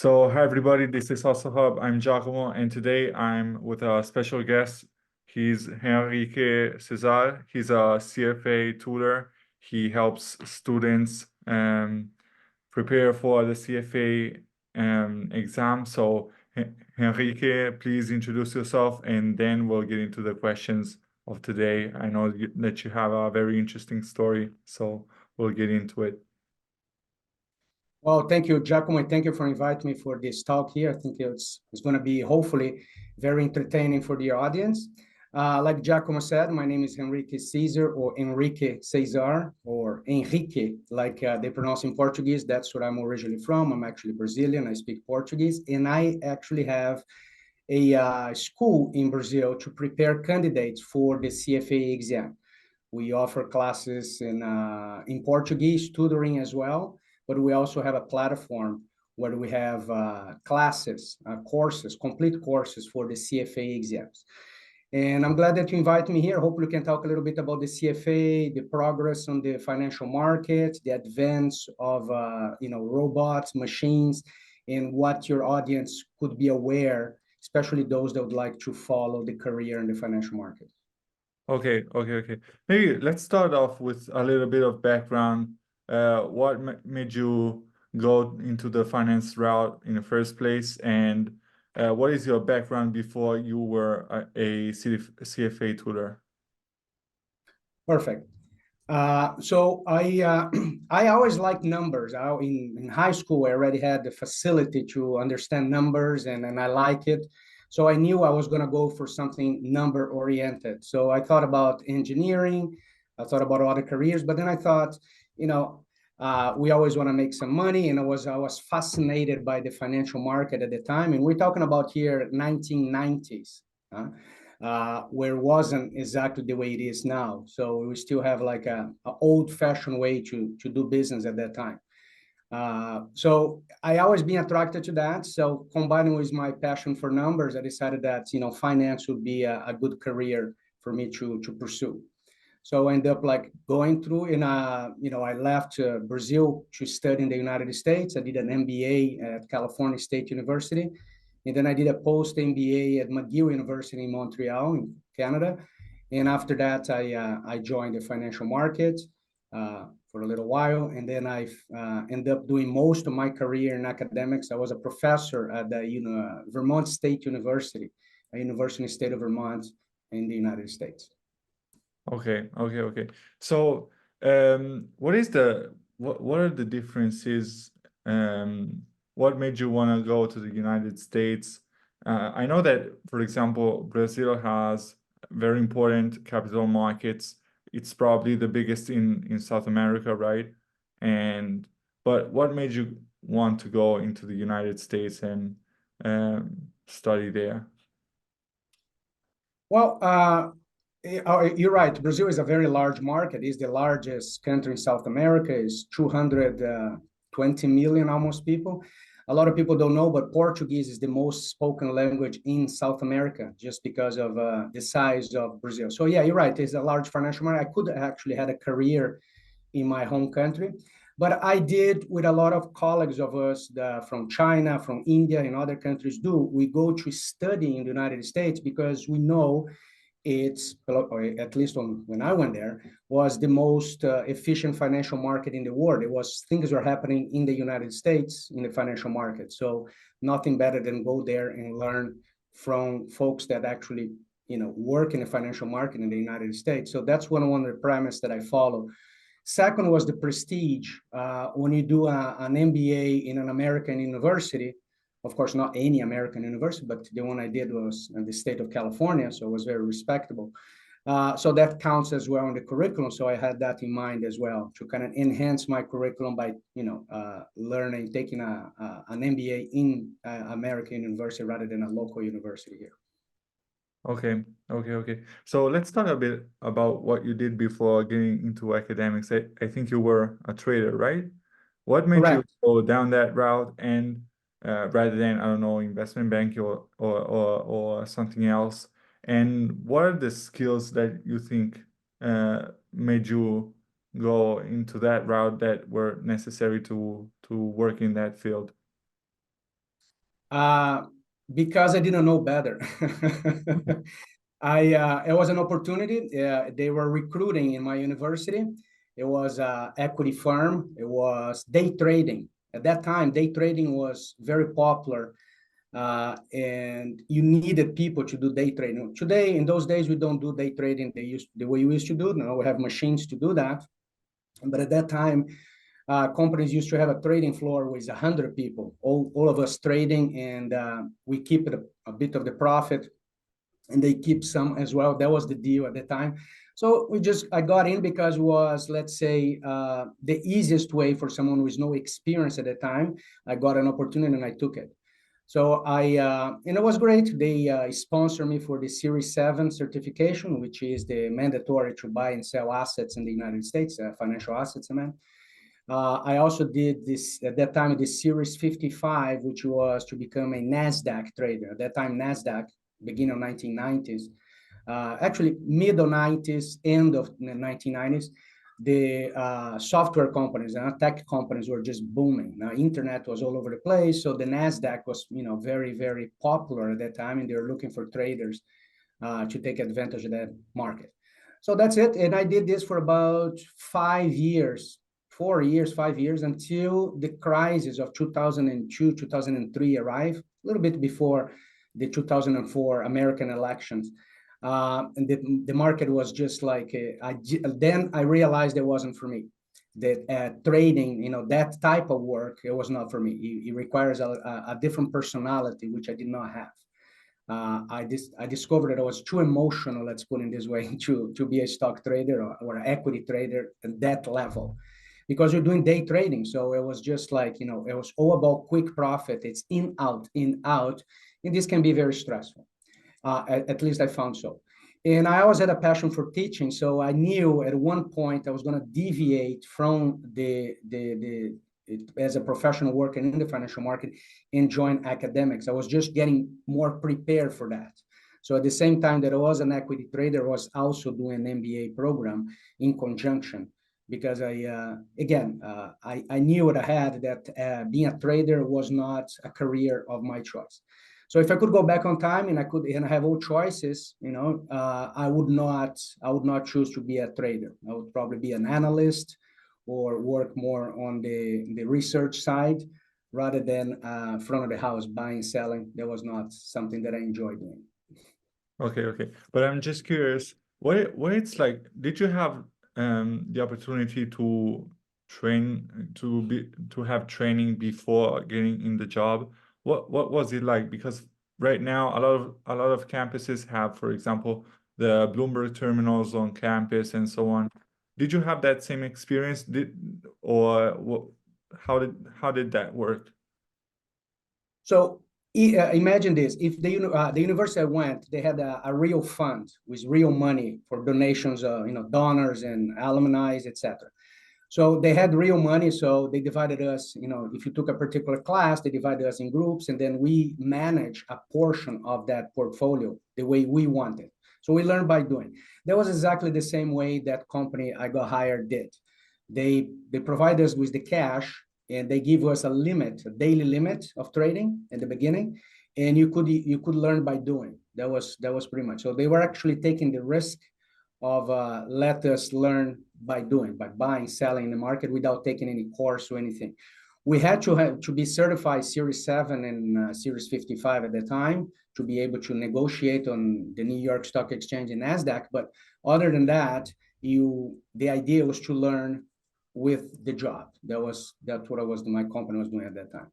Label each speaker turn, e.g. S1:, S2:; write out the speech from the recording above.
S1: Hi everybody, this is Hustle Hub. I'm Giacomo, and today I'm with a special guest. He's Henrique Cesar. He's a CFA tutor. He helps students prepare for the CFA exam. Henrique, please introduce yourself, and then we'll get into the questions of today. I know that you have a very interesting story, so we'll get into it.
S2: Well, thank you, Giacomo, and thank you for inviting me for this talk here. I think it's going to be hopefully very entertaining for the audience. Like Giacomo said, my name is Henrique Cesar, or Henrique Cesar, or Henrique, like they pronounce in Portuguese. That's where I'm originally from. I'm actually Brazilian. I speak Portuguese, and I actually have a school in Brazil to prepare candidates for the CFA exam. We offer classes in Portuguese, tutoring as well, but we also have a platform where we have classes, courses, complete courses for the CFA exams. And I'm glad that you invited me here. Hopefully we can talk a little bit about the CFA, the progress on the financial market, the advance of robots, machines, and what your audience could be aware, especially those that would like to follow the career in the financial market.
S1: Okay. Maybe let's start off with a little bit of background. What made you go into the finance route in the first place, and what is your background before you were a CFA tutor?
S2: Perfect. So I always liked numbers. In high school, I already had the facility to understand numbers, and I like it. So I knew I was going to go for something number oriented. So I thought about engineering. I thought about other careers, but then I thought, we always want to make some money, and I was fascinated by the financial market at the time. And we're talking about here 1990s. Where it wasn't exactly the way it is now. So we still have like a old-fashioned way to do business at that time. So I always been attracted to that. So combining with my passion for numbers, I decided that finance would be a good career for me to pursue. So I ended up like going through, and I left Brazil to study in the United States. I did an MBA at California State University. And then I did a post-MBA at McGill University in Montreal, in Canada. And after that, I joined the financial market for a little while. And then I ended up doing most of my career in academics. I was a professor at the Vermont State University, a university in the state of Vermont in the United States.
S1: Okay. So, what are the differences? What made you want to go to the United States? I know that, for example, Brazil has very important capital markets. It's probably the biggest in South America, right? But what made you want to go into the United States and study there?
S2: Well, you're right. Brazil is a very large market. It's the largest country in South America. It's 220 million almost people. A lot of people don't know, but Portuguese is the most spoken language in South America just because of the size of Brazil. So yeah, you're right. It's a large financial market. I could actually had a career in my home country, but I did with a lot of colleagues of us from China, from India, and other countries do. We go to study in the United States because we know it's, or at least when I went there, was the most efficient financial market in the world. Things were happening in the United States in the financial market. So nothing better than go there and learn from folks that actually work in the financial market in the United States. So that's one of the premise that I follow. Second was the prestige. When you do an MBA in an American university, of course, not any American university, but the one I did was in the state of California, so it was very respectable. So that counts as well in the curriculum. So I had that in mind as well to kind of enhance my curriculum by, learning, taking an MBA in American university rather than a local university here.
S1: Okay. So let's talk a bit about what you did before getting into academics. I think you were a trader, right? What made you
S2: Correct.
S1: go down that route and rather than, I don't know, investment banking or something else? And what are the skills that you think made you go into that route that were necessary to work in that field?
S2: Because I didn't know better. It was an opportunity. They were recruiting in my university. It was an equity firm. It was day trading. At that time, day trading was very popular, and you needed people to do day trading. Today, in those days, we don't do day trading the way we used to do. Now we have machines to do that. But at that time, companies used to have a trading floor with 100 people, all of us trading, and we keep a bit of the profit, and they keep some as well. That was the deal at the time. So I got in because it was, let's say, the easiest way for someone with no experience at the time. I got an opportunity and I took it. So and it was great. They sponsored me for the Series 7 certification, which is the mandatory to buy and sell assets in the United States, financial assets, I mean. I also did this at that time, the Series 55, which was to become a NASDAQ trader. At that time, NASDAQ, beginning of 1990s, actually middle 90s, end of the 1990s, the software companies and tech companies were just booming. Now, internet was all over the place, so the NASDAQ was, very, very popular at that time, and they were looking for traders to take advantage of that market. So that's it, and I did this for about 5 years, 4 years, 5 years, until the crisis of 2002, 2003 arrived, a little bit before the 2004 American elections. And the market was just like, then I realized it wasn't for me. That trading, that type of work, it was not for me. It requires a different personality, which I did not have. I discovered that I was too emotional, let's put it this way, to be a stock trader or an equity trader at that level, because you're doing day trading. So it was just like, it was all about quick profit. It's in, out, and this can be very stressful. At least I found so. And I always had a passion for teaching. So I knew at one point I was going to deviate from as a professional working in the financial market and join academics. I was just getting more prepared for that. So at the same time that I was an equity trader, I was also doing an MBA program in conjunction, because I knew what I had, that being a trader was not a career of my choice. So if I could go back on time and I have all choices, I would not choose to be a trader. I would probably be an analyst or work more on the research side rather than front of the house, buying, selling. That was not something that I enjoyed doing.
S1: Okay. But I'm just curious, what it's like, did you have the opportunity to have training before getting in the job? What was it like? Because right now a lot of campuses have, for example, the Bloomberg terminals on campus and so on. Did you have that same experience? How did that work?
S2: So imagine this: if the university I went, they had a real fund with real money for donations, donors and alumni, etc. So they had real money, so they divided us, if you took a particular class, they divided us in groups, and then we manage a portion of that portfolio the way we wanted. So we learned by doing. That was exactly the same way that company I got hired did. They provide us with the cash, and they give us a daily limit of trading at the beginning, and you could learn by doing. That was pretty much. So they were actually taking the risk of let us learn by doing, by buying, selling in the market without taking any course or anything. We had to be certified Series 7 and Series 55 at the time to be able to negotiate on the New York Stock Exchange and NASDAQ. But other than that, the idea was to learn with the job. That's what my company was doing at that time.